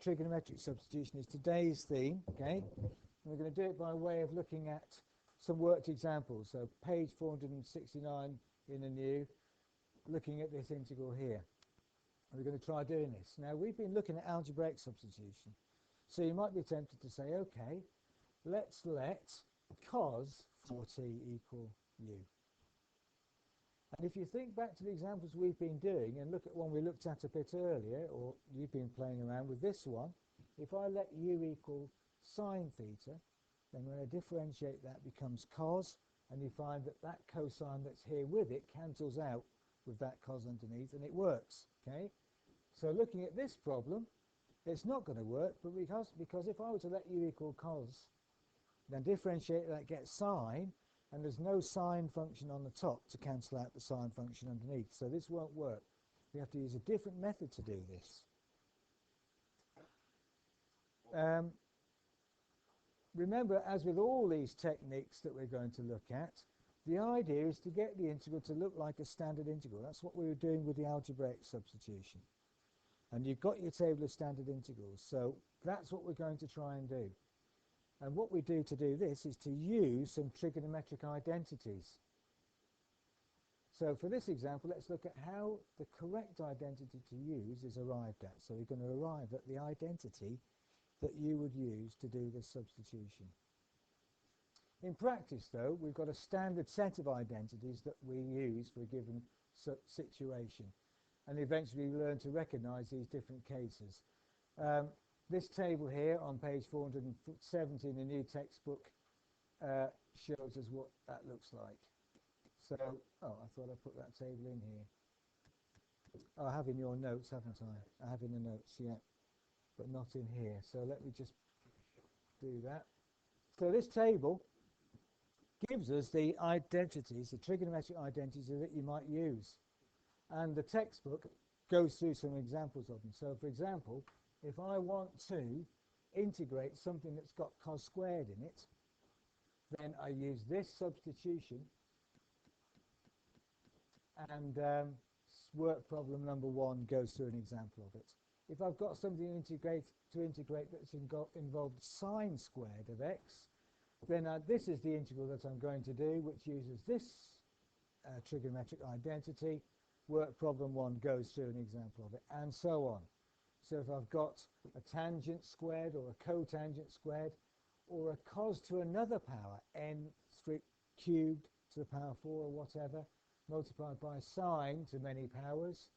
trigonometric substitution is today's theme, okay? And we're going to do it by way of looking at some worked examples. So page 469 in the new, looking at this integral here. We're going to try doing this. Now, we've been looking at algebraic substitution. So you might be tempted to say, okay, let's let cos 4t equal u. And if you think back to the examples we've been doing and look at one we looked at a bit earlier, or you've been playing around with this one, if I let u equal sine theta, then when I differentiate that becomes cos, and you find that that cosine that's here with it cancels out with that cos underneath, and it works, okay? So looking at this problem, it's not going to work, but because if I were to let u equal cos, then differentiate that gets sine, and there's no sine function on the top to cancel out the sine function underneath. So this won't work. We have to use a different method to do this. Remember, as with all these techniques that we're going to look at, the idea is to get the integral to look like a standard integral. That's what we were doing with the algebraic substitution. And you've got your table of standard integrals. So that's what we're going to try and do. And what we do to do this is to use some trigonometric identities. So for this example, let's look at how the correct identity to use is arrived at. So we're going to arrive at the identity that you would use to do this substitution. In practice, though, we've got a standard set of identities that we use for a given situation. And eventually we learn to recognize these different cases. This table here on page 470 in the new textbook shows us what that looks like. So, oh, I thought I put that table in here. Oh, I have in your notes, haven't I? I have in the notes, yeah, but not in here. So let me just do that. So this table gives us the identities, the trigonometric identities that you might use. And the textbook goes through some examples of them. So, for example, if I want to integrate something that's got cos squared in it, then I use this substitution, and work problem number 1 goes through an example of it. If I've got something to integrate that's involved sine squared of x, then this is the integral that I'm going to do, which uses this trigonometric identity. Work problem 1 goes through an example of it, and so on. So if I've got a tangent squared or a cotangent squared or a cos to another power, n cubed to the power 4 or whatever, multiplied by sine to many powers,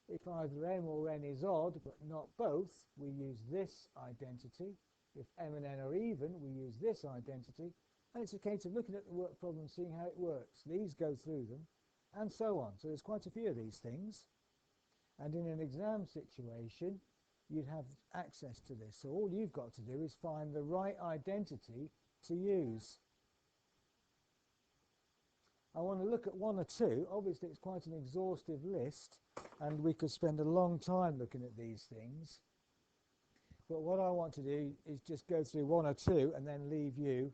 if either m or n is odd but not both, we use this identity. If m and n are even, we use this identity. And it's a case of looking at the work problem, seeing how it works. These go through them, and so on. So there's quite a few of these things. And in an exam situation, you'd have access to this. So all you've got to do is find the right identity to use. I want to look at 1 or 2. Obviously, it's quite an exhaustive list, and we could spend a long time looking at these things. But what I want to do is just go through 1 or 2 and then leave you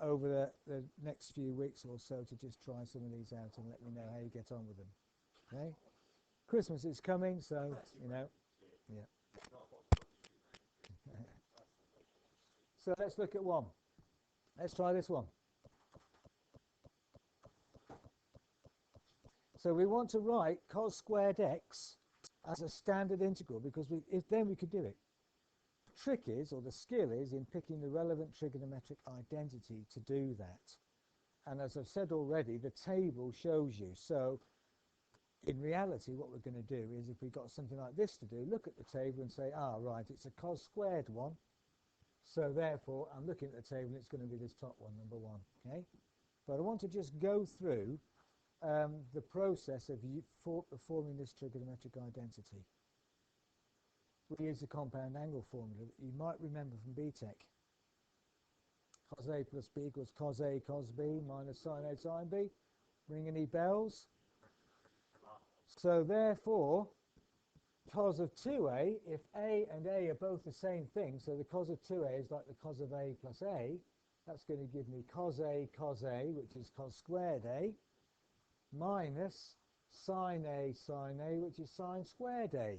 over the next few weeks or so to just try some of these out and let me know how you get on with them. Okay? Christmas is coming, so, you know, yeah. So let's look at 1. Let's try this one. So we want to write cos squared x as a standard integral, because then we could do it. The trick is, or the skill is, in picking the relevant trigonometric identity to do that. And as I've said already, the table shows you. So in reality, what we're going to do is, if we've got something like this to do, look at the table and say, ah, right, it's a cos squared one. So therefore, I'm looking at the table, it's going to be this top one, number 1. Okay? But I want to just go through the process of forming this trigonometric identity. We use the compound angle formula that you might remember from BTEC. Cos A plus B equals cos A cos B minus sin A sin B. Ring any bells? So therefore, cos of 2a, if a and a are both the same thing, so the cos of 2a is like the cos of a plus a, that's going to give me cos A, which is cos squared a, minus sin A, which is sin squared a.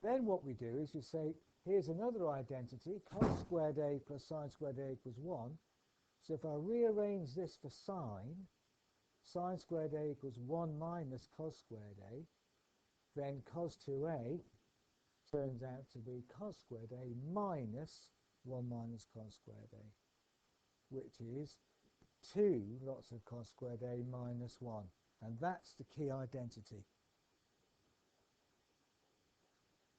Then what we do is we say, here's another identity, cos squared a plus sine squared a equals 1. So if I rearrange this for sine squared a equals 1 minus cos squared a, then cos 2a turns out to be cos squared a minus 1 minus cos squared a, which is 2 lots of cos squared a minus 1. And that's the key identity.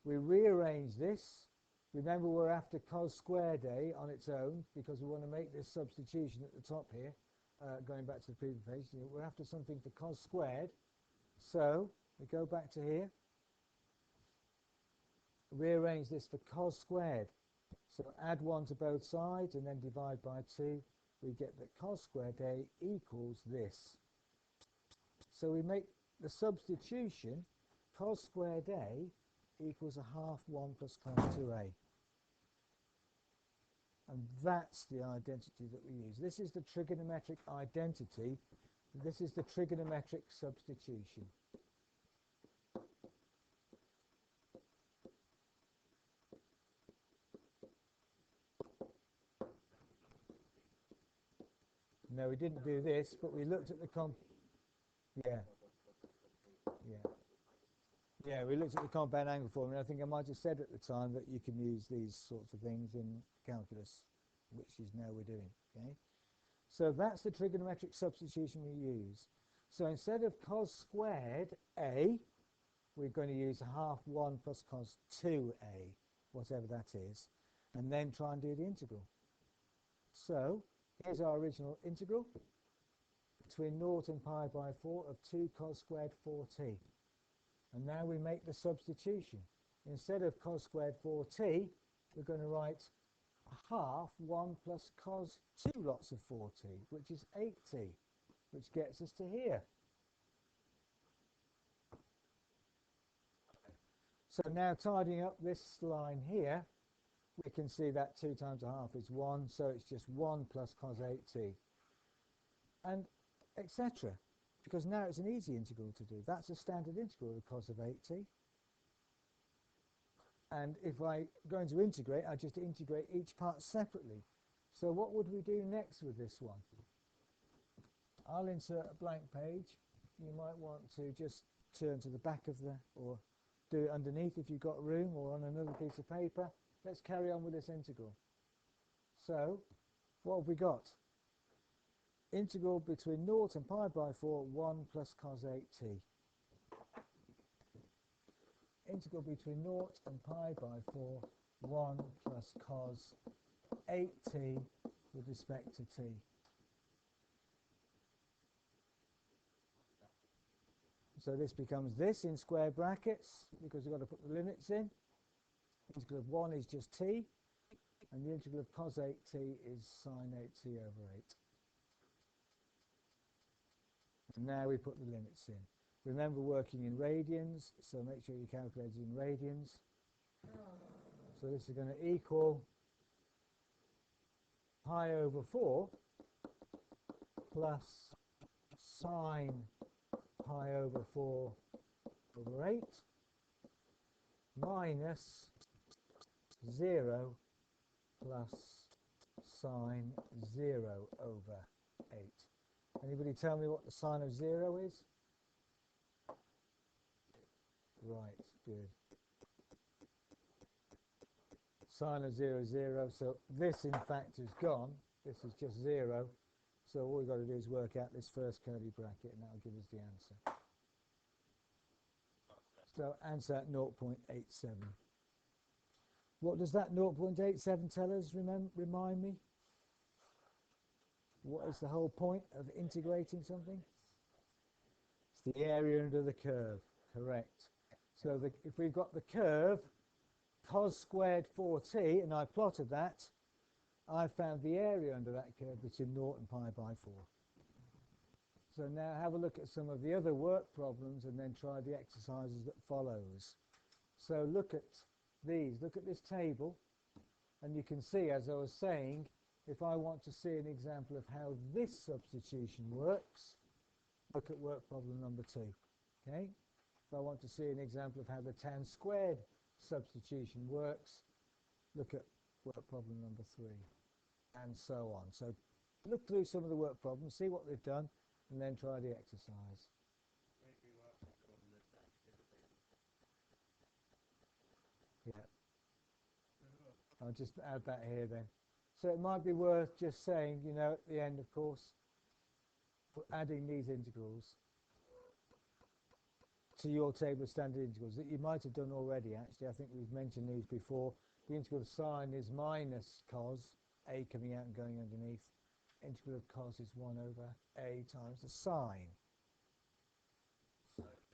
We rearrange this. Remember, we're after cos squared a on its own because we want to make this substitution at the top here, going back to the previous page. We're after something for cos squared. So we go back to here, rearrange this for cos squared. So add 1 to both sides and then divide by 2. We get that cos squared a equals this. So we make the substitution cos squared a equals a half 1 plus cos 2a. And that's the identity that we use. This is the trigonometric identity. This is the trigonometric substitution. No, we didn't do this, but we looked at the we looked at the compound angle formula. I think I might have said at the time that you can use these sorts of things in calculus, which is now we're doing. Okay, so that's the trigonometric substitution we use. So instead of cos squared a, we're going to use half 1 plus cos 2a, whatever that is, and then try and do the integral. So here's our original integral between 0 and pi by 4 of 2 cos squared 4t. And now we make the substitution. Instead of cos squared 4t, we're going to write half 1 plus cos 2 lots of 4t, which is 8t, which gets us to here. So now tidying up this line here, we can see that 2 times a half is 1, so it's just 1 plus cos 8t, and etc. Because now it's an easy integral to do. That's a standard integral of cos of 8t. And if I'm going to integrate, I just integrate each part separately. So what would we do next with this one? I'll insert a blank page. You might want to just turn to the back of the, or do it underneath if you've got room, or on another piece of paper. Let's carry on with this integral. So what have we got? Integral between 0 and pi by 4, 1 plus cos 8t. Integral between 0 and pi by 4, 1 plus cos 8t with respect to t. So this becomes this in square brackets, because we've got to put the limits in. Integral of 1 is just t, and the integral of cos 8t is sine 8t over 8. And now we put the limits in. Remember working in radians, so make sure you calculate it in radians. So this is going to equal pi over 4 plus sine pi over 4 over 8 minus 0 plus sine 0 over 8. Anybody tell me what the sine of 0 is? Right, good. Sine of 0 is 0, so this in fact is gone. This is just 0. So all we've got to do is work out this first curly bracket, and that will give us the answer. So answer 0.87. What does that 0.87 tell us? Remind me. What is the whole point of integrating something? It's the area under the curve, correct. So if we've got the curve cos squared 4t, and I plotted that, I found the area under that curve between 0 and pi by 4. So now have a look at some of the other work problems and then try the exercises that follows. So look at these, look at this table, and you can see, as I was saying, if I want to see an example of how this substitution works, look at work problem number 2. Okay? If I want to see an example of how the tan squared substitution works, look at work problem number 3, and so on. So look through some of the work problems, see what they've done, and then try the exercise. Yeah. I'll just add that here then. So it might be worth just saying, you know, at the end, of course, adding these integrals to your table of standard integrals that you might have done already, actually. I think we've mentioned these before. The integral of sine is minus cos, a coming out and going underneath. Integral of cos is 1 over a times the sine.